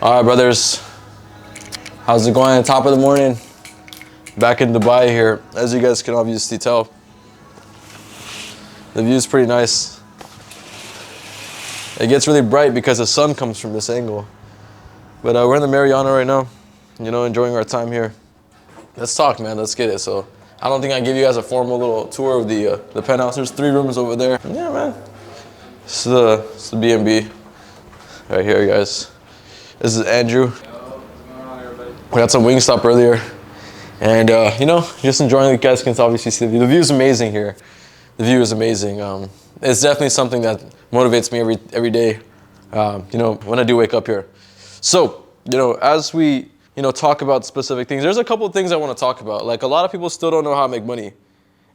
All right, brothers. How's it going? Top of the morning. Back in Dubai here. As you guys can obviously tell, the view is pretty nice. It gets really bright because the sun comes from this angle. But we're in the Mariana right now, enjoying our time here. Let's talk, man. Let's get it. So I don't think I give you guys a formal little tour of the penthouse. There's 3 rooms over there. Yeah, man. This is the B&B right here, guys. This is Andrew. We got some Wingstop earlier. And, just enjoying. You guys can obviously see the view. The view is amazing here. The view is amazing. It's definitely something that motivates me every day, when I do wake up here. So, as we, talk about specific things, there's a couple of things I want to talk about. Like, a lot of people still don't know how to make money.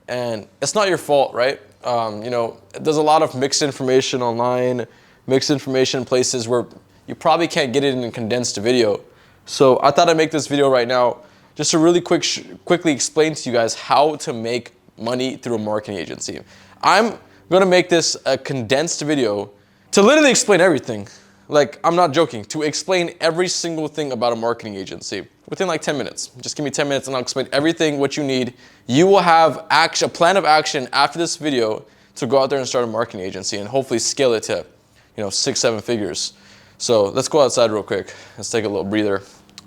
And it's not your fault, right? There's a lot of mixed information online, mixed information places where you probably can't get it in a condensed video. So I thought I'd make this video right now just to really quickly explain to you guys how to make money through a marketing agency. I'm gonna make this a condensed video to literally explain everything. Like, I'm not joking, to explain every single thing about a marketing agency within like 10 minutes. Just give me 10 minutes and I'll explain everything, what you need. You will have a plan of action after this video to go out there and start a marketing agency and hopefully scale it to, 6-7 figures. So let's go outside real quick. Let's take a little breather.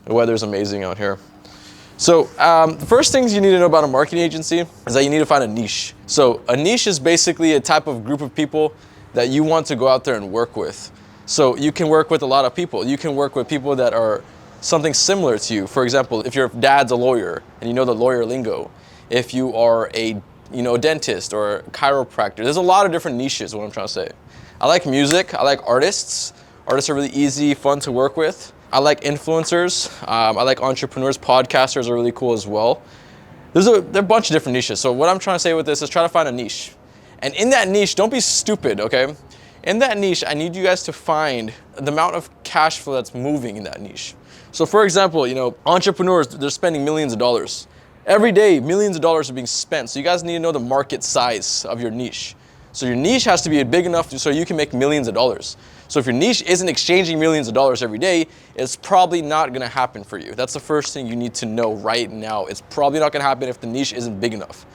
The weather's amazing out here. So the first things you need to know about a marketing agency is that you need to find a niche. So a niche is basically a type of group of people that you want to go out there and work with. So you can work with a lot of people. You can work with people that are something similar to you. For example, if your dad's a lawyer and you know the lawyer lingo, if you are a dentist or a chiropractor, there's a lot of different niches is what I'm trying to say. I like music, I like artists. Artists are really easy, fun to work with. I like influencers. I like entrepreneurs. Podcasters are really cool as well. There are a bunch of different niches. So what I'm trying to say with this is try to find a niche. And in that niche, don't be stupid, okay? In that niche, I need you guys to find the amount of cash flow that's moving in that niche. So for example, entrepreneurs, they're spending millions of dollars. Every day, millions of dollars are being spent. So you guys need to know the market size of your niche. So your niche has to be big enough so you can make millions of dollars. So if your niche isn't exchanging millions of dollars every day, it's probably not gonna happen for you. That's the first thing you need to know right now. It's probably not gonna happen if the niche isn't big enough.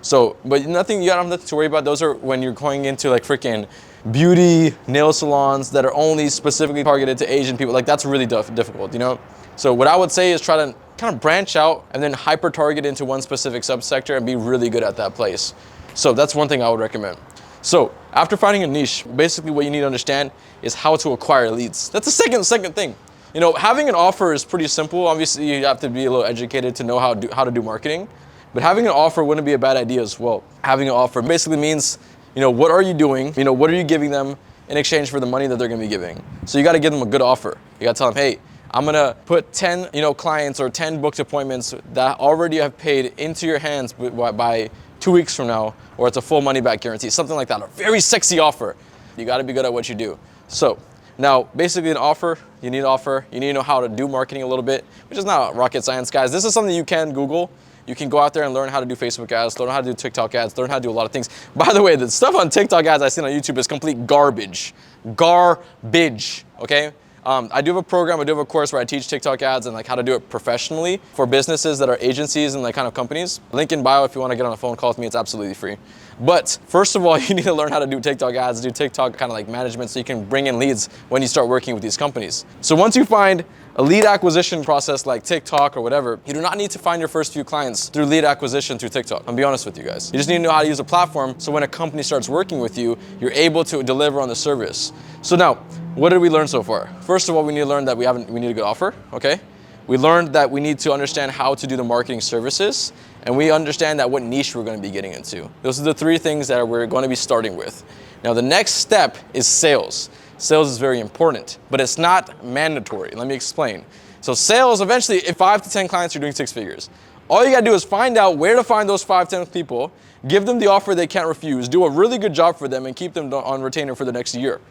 So, but you don't have nothing to worry about. Those are when you're going into like freaking beauty, nail salons that are only specifically targeted to Asian people. Like, that's really difficult, So what I would say is try to kind of branch out and then hyper target into one specific subsector and be really good at that place. So that's one thing I would recommend. So after finding a niche, basically what you need to understand is how to acquire leads. That's the second thing. Having an offer is pretty simple. Obviously, you have to be a little educated to know how to do marketing. But having an offer wouldn't be a bad idea as well. Having an offer basically means, what are you doing? What are you giving them in exchange for the money that they're gonna be giving? So you gotta give them a good offer. You gotta tell them, hey, I'm gonna put 10, clients or 10 booked appointments that already have paid into your hands by 2 weeks from now, or it's a full money back guarantee, something like that. A very sexy offer. You gotta be good at what you do. So now, basically you need to know how to do marketing a little bit, which is not rocket science, guys. This is something you can Google. You can go out there and learn how to do Facebook ads, learn how to do TikTok ads, learn how to do a lot of things. By the way, the stuff on TikTok ads I see on YouTube is complete garbage. Garbage, okay? I do have a program, I do have a course where I teach TikTok ads and like how to do it professionally for businesses that are agencies and like kind of companies. Link in bio if you want to get on a phone call with me, it's absolutely free. But first of all, you need to learn how to do TikTok ads, do TikTok kind of like management so you can bring in leads when you start working with these companies. So once you find a lead acquisition process like TikTok or whatever, you do not need to find your first few clients through lead acquisition through TikTok. I'll be honest with you guys. You just need to know how to use a platform so when a company starts working with you, you're able to deliver on the service. So now, what did we learn so far? First of all, we need to learn that we need a good offer, okay? We learned that we need to understand how to do the marketing services, and we understand that what niche we're gonna be getting into. Those are the 3 things that we're gonna be starting with. Now, the next step is sales. Sales is very important, but it's not mandatory. Let me explain. So sales, eventually, if 5 to 10 clients are doing 6 figures, all you gotta do is find out where to find those 5-10 people, give them the offer they can't refuse, do a really good job for them, and keep them on retainer for the next year.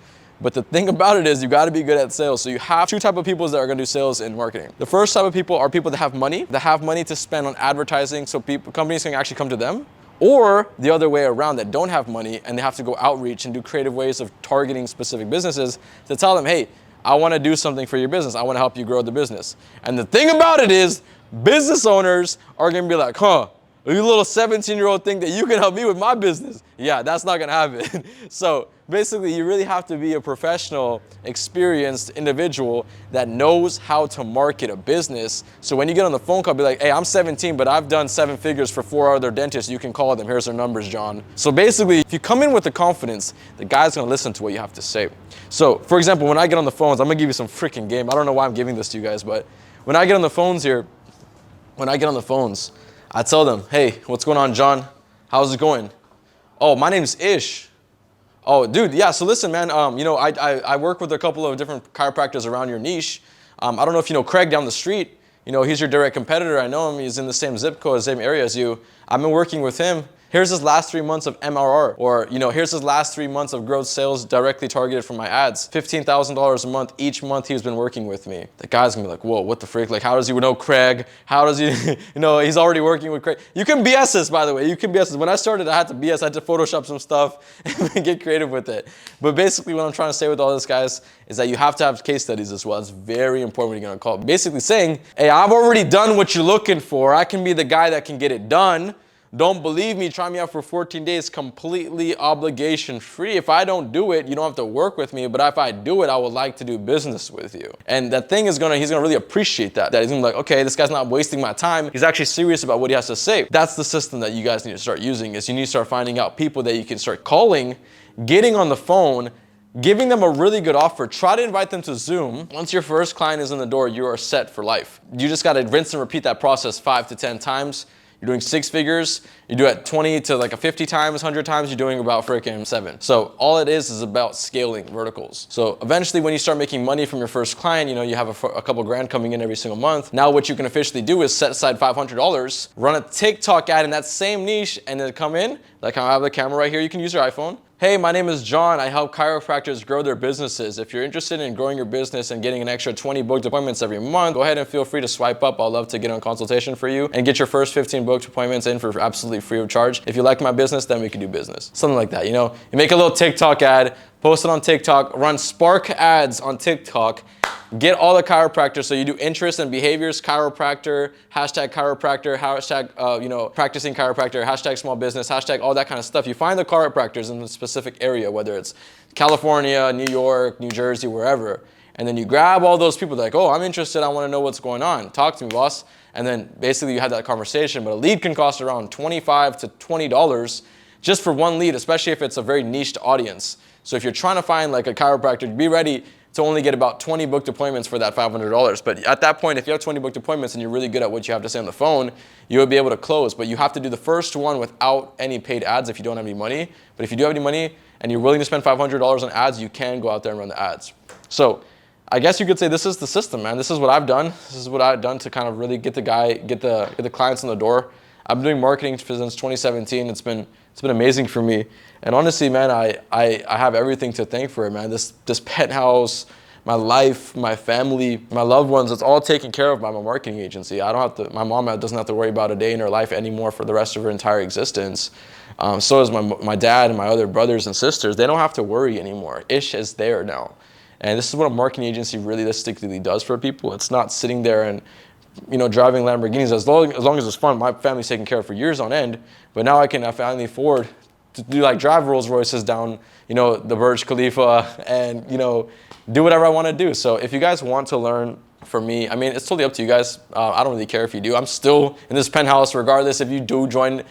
But the thing about it is you gotta be good at sales. So you have 2 types of people that are gonna do sales and marketing. The first type of people are people that have money to spend on advertising so companies can actually come to them. Or the other way around, that don't have money and they have to go outreach and do creative ways of targeting specific businesses to tell them, hey, I want to do something for your business. I want to help you grow the business. And the thing about it is, business owners are going to be like, huh, you little 17-year-old think that you can help me with my business. Yeah, that's not going to happen. So basically, you really have to be a professional, experienced individual that knows how to market a business. So when you get on the phone call, be like, hey, I'm 17, but I've done 7 figures for 4 other dentists. You can call them. Here's their numbers, John. So basically, if you come in with the confidence, the guy's going to listen to what you have to say. So for example, when I get on the phones, I'm going to give you some freaking game. I don't know why I'm giving this to you guys, but when I get on the phones here, I tell them, hey, what's going on, John? How's it going? Oh, my name's Ish. Oh, dude, yeah, so listen, man, I work with a couple of different chiropractors around your niche. I don't know if you know Craig down the street. He's your direct competitor. I know him. He's in the same zip code, same area as you. I've been working with him. Here's his last 3 months of MRR, or here's his last 3 months of growth sales directly targeted from my ads. $15,000 a month each month he's been working with me. The guy's gonna be like, whoa, what the freak? Like, how does he know Craig? How does he, he's already working with Craig. You can BS this, by the way. You can BS this. When I started, I had to BS. I had to Photoshop some stuff and get creative with it. But basically, what I'm trying to say with all this, guys, is that you have to have case studies as well. It's very important when you're gonna call. Basically saying, hey, I've already done what you're looking for. I can be the guy that can get it done. Don't believe me, try me out for 14 days, completely obligation free. If I don't do it, you don't have to work with me, but if I do it, I would like to do business with you. And that thing is he's gonna really appreciate that. He's gonna be like, okay, this guy's not wasting my time. He's actually serious about what he has to say. That's the system that you guys need to start using, is you need to start finding out people that you can start calling, getting on the phone, giving them a really good offer. Try to invite them to Zoom. Once your first client is in the door, you are set for life. You just gotta rinse and repeat that process 5 to 10 times. You're doing 6 figures, you do it 20 to like a 50 times, 100 times, you're doing about freaking 7. So all it is about scaling verticals. So eventually when you start making money from your first client, you have a couple grand coming in every single month. Now what you can officially do is set aside $500, run a TikTok ad in that same niche, and then come in, like I have the camera right here, you can use your iPhone. Hey, my name is John. I help chiropractors grow their businesses. If you're interested in growing your business and getting an extra 20 booked appointments every month, go ahead and feel free to swipe up. I'll love to get on consultation for you and get your first 15 booked appointments in for absolutely free of charge. If you like my business, then we can do business. Something like that, You make a little TikTok ad, post it on TikTok, run Spark ads on TikTok, get all the chiropractors. So you do interests and behaviors, chiropractor, hashtag, practicing chiropractor, hashtag small business, hashtag all that kind of stuff. You find the chiropractors in the specific area, whether it's California, New York, New Jersey, wherever. And then you grab all those people like, oh, I'm interested. I want to know what's going on. Talk to me, boss. And then basically you have that conversation. But a lead can cost around $25 to $20 just for one lead, especially if it's a very niched audience. So if you're trying to find like a chiropractor, be ready to only get about 20 booked appointments for that $500. But at that point, if you have 20 booked appointments and you're really good at what you have to say on the phone, you will be able to close. But you have to do the first one without any paid ads if you don't have any money. But if you do have any money and you're willing to spend $500 on ads, you can go out there and run the ads. So I guess you could say this is the system, man. This is what I've done. This is what I've done to kind of really get the clients in the door. I've been doing marketing since 2017. It's been amazing for me. And honestly, man, I have everything to thank for it, man. This penthouse, my life, my family, my loved ones, it's all taken care of by my marketing agency. My mom doesn't have to worry about a day in her life anymore for the rest of her entire existence. So is my dad and my other brothers and sisters. They don't have to worry anymore. Ish is there now. And this is what a marketing agency realistically does for people. It's not sitting there and driving Lamborghinis. As long as it's fun, my family's taken care of for years on end. But now I finally afford to drive Rolls Royces down, the Burj Khalifa and, do whatever I want to do. So if you guys want to learn from me, I mean, it's totally up to you guys. I don't really care if you do. I'm still in this penthouse regardless if you do join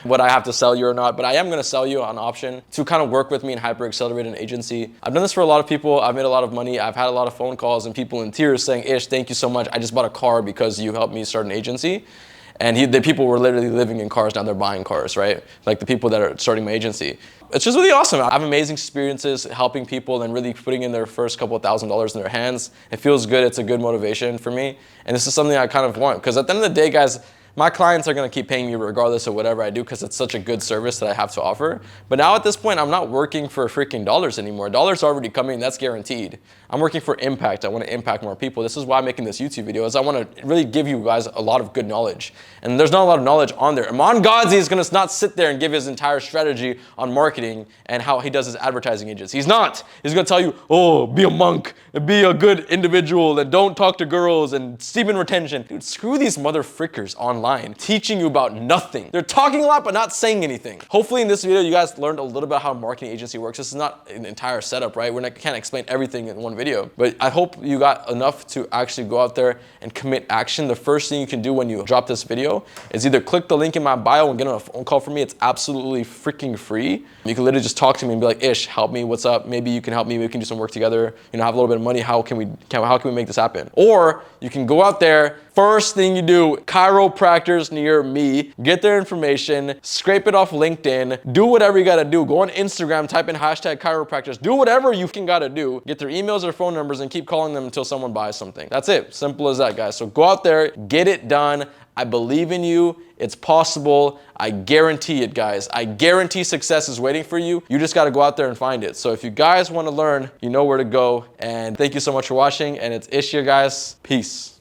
what I have to sell you or not. But I am going to sell you an option to kind of work with me and hyper accelerate an agency. I've done this for a lot of people. I've made a lot of money. I've had a lot of phone calls and people in tears saying, Ish, thank you so much. I just bought a car because you helped me start an agency. And the people were literally living in cars, now they're buying cars, right? Like the people that are starting my agency. It's just really awesome. I have amazing experiences helping people and really putting in their first couple of $1,000s in their hands. It feels good. It's a good motivation for me. And this is something I kind of want. Because at the end of the day, guys, My clients are gonna keep paying me regardless of whatever I do because it's such a good service that I have to offer. But now at this point, I'm not working for freaking dollars anymore. Dollars are already coming, that's guaranteed. I'm working for impact. I wanna impact more people. This is why I'm making this YouTube video, is I wanna really give you guys a lot of good knowledge. And there's not a lot of knowledge on there. Iman Gadzhi is gonna not sit there and give his entire strategy on marketing and how he does his advertising agents. He's not. He's gonna tell you, oh, be a monk, be a good individual, and don't talk to girls, and steep in retention. Dude, screw these mother frickers online teaching you about nothing. They're talking a lot but not saying anything. Hopefully in this video you guys learned a little bit how a marketing agency works. This is not an entire setup, right? Can't explain everything in one video, but I hope you got enough to actually go out there and commit action. The first thing you can do when you drop this video is either click the link in my bio and get on a phone call from me. It's absolutely freaking free. You can literally just talk to me and be like, Ish, help me, what's up? Maybe you can help me, we can do some work together. You know, have a little bit of money, how can we make this happen? Or you can go out there, first thing you do, chiropractors near me, get their information, scrape it off LinkedIn, do whatever you gotta do. Go on Instagram, type in hashtag chiropractors, do whatever you can gotta do, get their emails or phone numbers and keep calling them until someone buys something. That's it, simple as that, guys. So go out there, get it done. I believe in you, it's possible. I guarantee it, guys. I guarantee success is waiting for you. You just gotta go out there and find it. So if you guys wanna learn, you know where to go. And thank you so much for watching, and it's Ish here, guys. Peace.